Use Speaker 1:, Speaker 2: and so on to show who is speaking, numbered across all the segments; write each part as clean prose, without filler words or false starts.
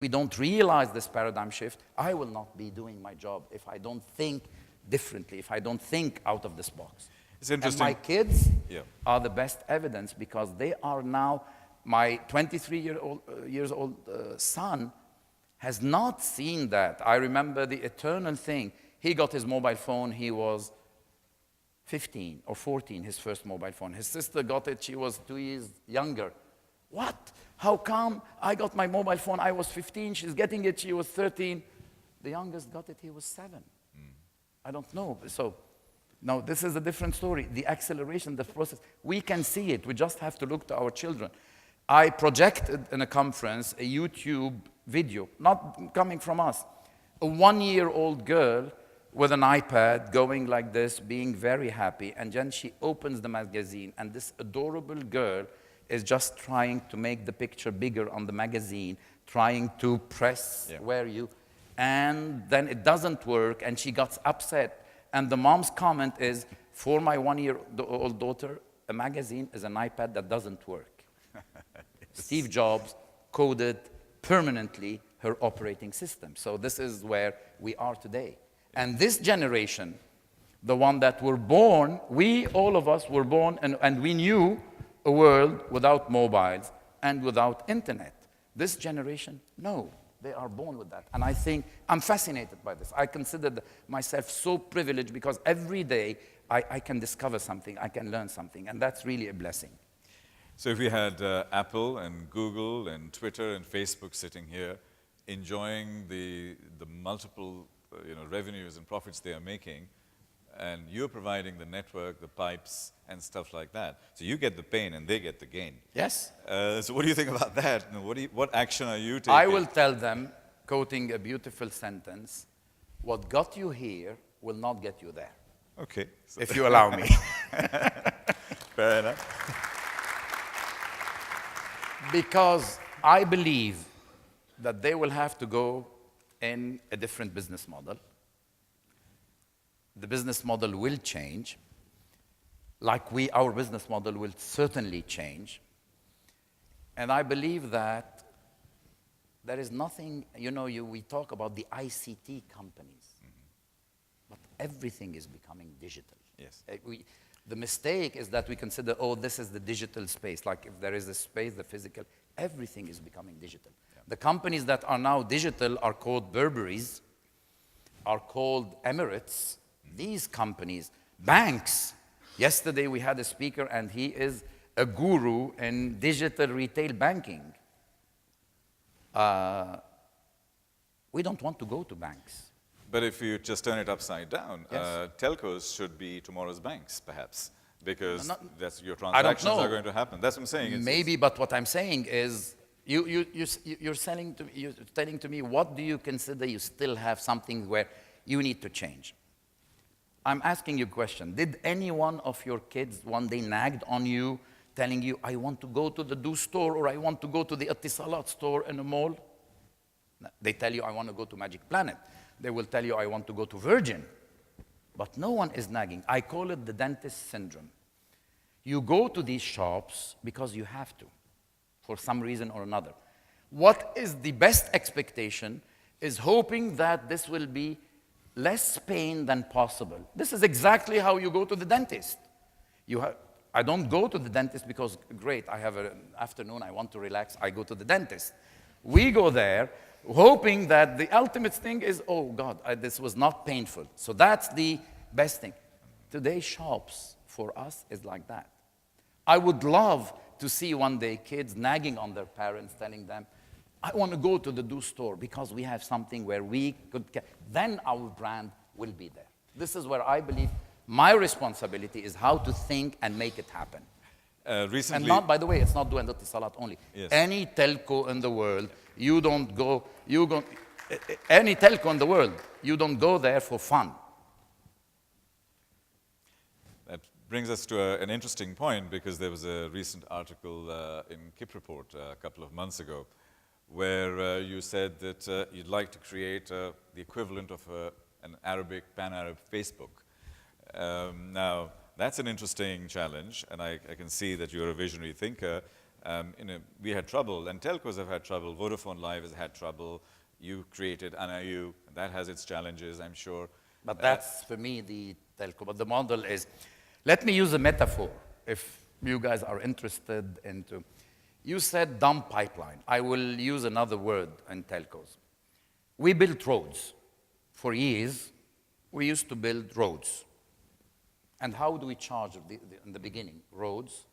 Speaker 1: we don't realize this paradigm shift, I will not be doing my job if I don't think differently, if I don't think out of this box.
Speaker 2: It's interesting.
Speaker 1: And my kids are the best evidence because they are now, my 23-year old son has not seen that. I remember the eternal thing. He got his mobile phone, he was 15 or 14, his first mobile phone. His sister got it, she was 2 years younger. What? How come I got my mobile phone, I was 15, she's getting it, she was 13. The youngest got it, he was 7. I don't know. So, now this is a different story. The acceleration, the process, we can see it. We just have to look to our children. I projected in a conference a YouTube video, not coming from us. A 1-year-old girl with an iPad going like this, being very happy, and then she opens the magazine, and this adorable girl is just trying to make the picture bigger on the magazine, trying to press where you, and then it doesn't work, and she got upset. And the mom's comment is, for my 1-year-old daughter, a magazine is an iPad that doesn't work. Steve Jobs coded permanently her operating system. So this is where we are today. And this generation, the one that were born, we, all of us, were born, and we knew a world without mobiles and without internet. This generation, no, they are born with that. And I think, I'm fascinated by this. I consider myself so privileged because every day I can discover something, I can learn something, and that's really a blessing.
Speaker 2: So if we had Apple and Google and Twitter and Facebook sitting here, enjoying the multiple revenues and profits they are making, and you're providing the network, the pipes, and stuff like that. So you get the pain and they get the gain.
Speaker 1: Yes.
Speaker 2: So what do you think about that? What action are you taking?
Speaker 1: I will tell them, quoting a beautiful sentence, what got you here will not get you there.
Speaker 2: Okay.
Speaker 1: So if you allow me.
Speaker 2: Fair enough.
Speaker 1: Because I believe that they will have to go in a different business model. The business model will change, like our business model will certainly change. And I believe that there is nothing, we talk about the ICT companies, but everything is becoming digital.
Speaker 2: Yes.
Speaker 1: The mistake is that we consider, this is the digital space. Like if there is a space, the physical, everything is becoming digital. Yeah. The companies that are now digital are called Burberry's, are called Emirates. These companies, banks. Yesterday we had a speaker and he is a guru in digital retail banking. We don't want to go to banks.
Speaker 2: But if you just turn it upside down,
Speaker 1: Yes.
Speaker 2: telcos should be tomorrow's banks, perhaps, because that's your
Speaker 1: I don't
Speaker 2: transactions
Speaker 1: know.
Speaker 2: are going to happen. That's what I'm saying.
Speaker 1: Maybe, but what I'm saying is, you're telling to me, what do you consider you still have something where you need to change? I'm asking you a question. Did any one of your kids one day nagged on you, telling you, I want to go to the Do store, or I want to go to the Etisalat store in a mall? They tell you, I want to go to Magic Planet. They will tell you, I want to go to Virgin. But no one is nagging. I call it the dentist syndrome. You go to these shops because you have to, for some reason or another. What is the best expectation is hoping that this will be less pain than possible. This is exactly how you go to the dentist. I don't go to the dentist because, great, I have an afternoon, I want to relax, I go to the dentist. We go there hoping that the ultimate thing is, oh God, this was not painful. So that's the best thing. Today's shops for us is like that. I would love to see one day kids nagging on their parents, telling them, I want to go to the Do store because we have something where we could, then our brand will be there. This is where I believe my responsibility is how to think and make it happen.
Speaker 2: Recently,
Speaker 1: and not, by the way, it's not doing Etisalat only.
Speaker 2: Yes.
Speaker 1: Any telco in the world, any telco in the world, you don't go there for fun.
Speaker 2: That brings us to an interesting point, because there was a recent article in Kip Report a couple of months ago where you said that you'd like to create the equivalent of an Arabic, pan-Arab Facebook. Now, that's an interesting challenge, and I can see that you're a visionary thinker. we had trouble, and telcos have had trouble. Vodafone Live has had trouble. You created NIU, that has its challenges, I'm sure.
Speaker 1: But that's, for me, the telco. But the model is, let me use a metaphor, if you guys are interested into. You said dumb pipeline. I will use another word in telcos. We built roads. For years, we used to build roads. And how do we charge in the beginning? Roads,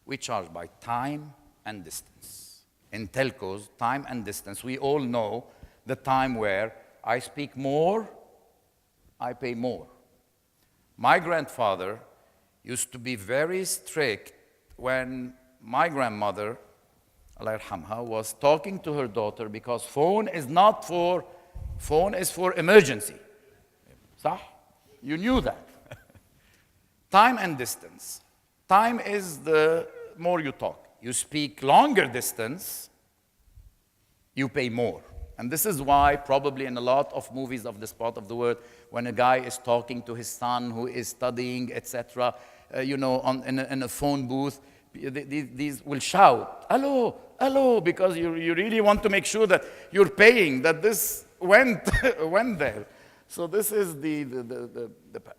Speaker 1: we charge by time and distance. In telcos, time and distance, we all know the time where I speak more, I pay more. My grandfather used to be very strict when my grandmother, Allah yarhamha, was talking to her daughter because phone is for emergency. صح? You knew that. Time and distance. Time is the more you talk. You speak longer distance, you pay more. And this is why probably in a lot of movies of this part of the world, when a guy is talking to his son who is studying, etc., in a phone booth, these will shout, hello, hello, because you really want to make sure that you're paying, that this went there. So this is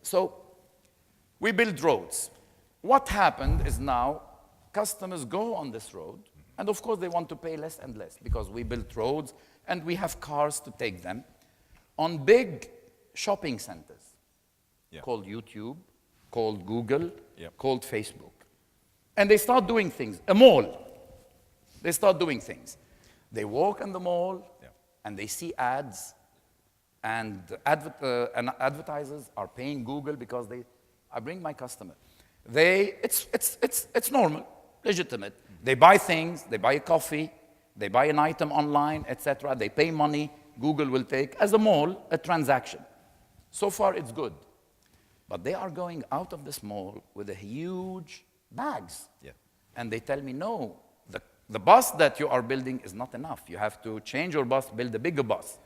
Speaker 1: so we build roads. What happened is now customers go on this road, and of course they want to pay less and less because we built roads and we have cars to take them on big shopping centers called YouTube, called Google, called Facebook. And they start doing things. A mall, they start doing things. They walk in the mall and they see ads, and advertisers are paying Google because I bring my customer. It's normal, legitimate. They buy things, they buy a coffee, they buy an item online, etc. They pay money. Google will take, as a mall, a transaction. So far, it's good. But they are going out of this mall with a huge bags. And they tell me, no, the bus that you are building is not enough. You have to change your bus, build a bigger bus.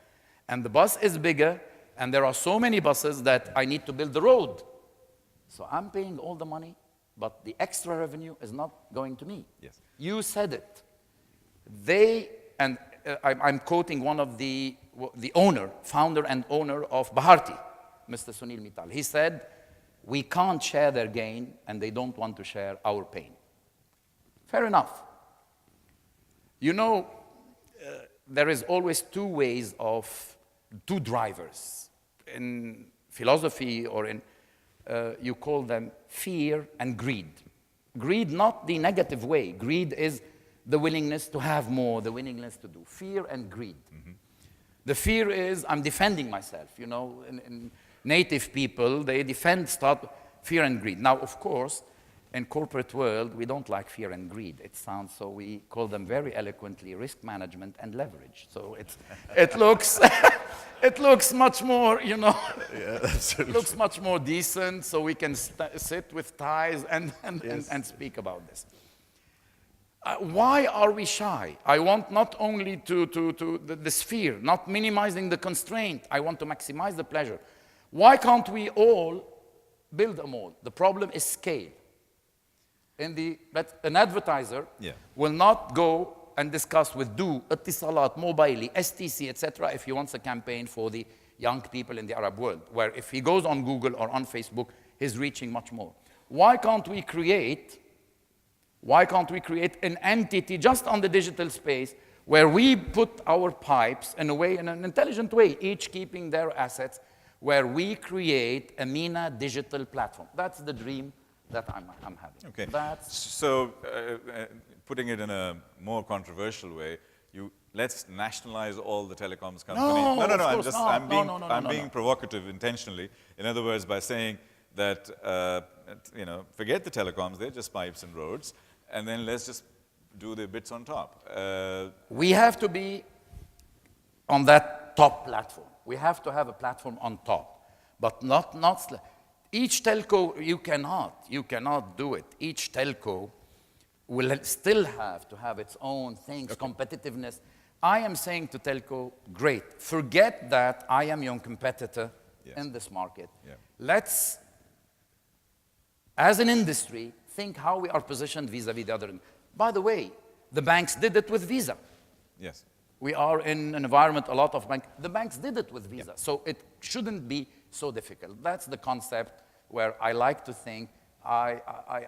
Speaker 1: And the bus is bigger, and there are so many buses that I need to build the road. So I'm paying all the money, but the extra revenue is not going to me. You said it. I'm quoting one of the founder and owner of Bharti, Mr. Sunil Mittal. He said, we can't share their gain, and they don't want to share our pain. Fair enough. There is always two drivers. In philosophy or you call them fear and greed. Greed, not the negative way. Greed is the willingness to have more, the willingness to do. Fear and greed. The fear is I'm defending myself. In native people, they start fear and greed. Now, of course, in corporate world, we don't like fear and greed. It sounds so. We call them very eloquently risk management and leverage. So it looks much more, it looks much more decent. So we can sit with ties and speak about this. Why are we shy? I want not only the sphere, not minimizing the constraint. I want to maximize the pleasure. Why can't we all build a mall? The problem is scale. But an advertiser will not go and discuss with Etisalat, Mobile, STC, etc. if he wants a campaign for the young people in the Arab world, where if he goes on Google or on Facebook, he's reaching much more. Why can't we create an entity just on the digital space where we put our pipes in an intelligent way, each keeping their assets, where we create a MENA digital platform? That's the dream that I'm having.
Speaker 2: Okay. So, putting it in a more controversial way, let's nationalize all the telecoms companies. I'm being provocative intentionally. In other words, by saying that forget the telecoms; they're just pipes and roads, and then let's just do the bits on top.
Speaker 1: We have to be on that top platform. We have to have a platform on top, but not. Each telco, you cannot do it. Each telco will still have to have its own things, competitiveness. I am saying to telco, great, forget that I am your competitor in this market. Let's, as an industry, think how we are positioned vis-a-vis the other. By the way, The banks did it with Visa.
Speaker 2: Yes.
Speaker 1: We are in an environment, a lot of the banks did it with Visa. So it shouldn't be so difficult. That's the concept where I like to think I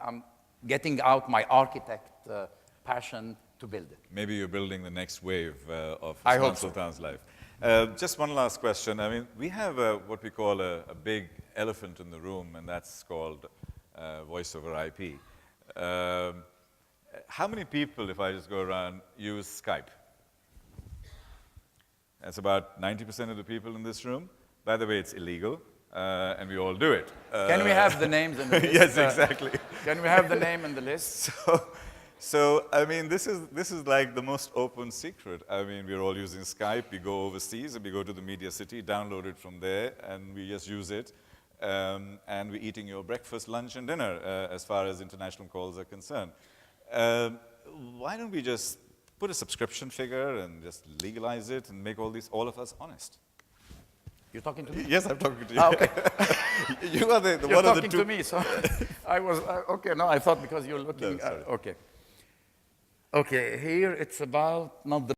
Speaker 1: am getting out my architect passion to build it.
Speaker 2: Maybe you're building the next wave of
Speaker 1: I
Speaker 2: Osman
Speaker 1: hope so.
Speaker 2: Sultan's life. Just one last question. I mean, we have what we call a big elephant in the room, and that's called voice over IP. How many people, if I just go around, use Skype? That's about 90% of the people in this room. By the way, it's illegal, and we all do it.
Speaker 1: Can we have the names and the list?
Speaker 2: Yes, exactly.
Speaker 1: Can we have the name and the list?
Speaker 2: So, I mean, this is like the most open secret. I mean, we're all using Skype. We go overseas and we go to the media city, download it from there, and we just use it. And we're eating your breakfast, lunch, and dinner as far as international calls are concerned. Why don't we just put a subscription figure and just legalize it and make all of us honest?
Speaker 1: You're talking to me?
Speaker 2: Yes, I'm talking to you.
Speaker 1: Ah, okay.
Speaker 2: You are the
Speaker 1: You're
Speaker 2: one of the
Speaker 1: talking
Speaker 2: two.
Speaker 1: to me, so I was, okay, no, I thought because you're looking,
Speaker 2: No, sorry.
Speaker 1: okay. Okay, here it's about not the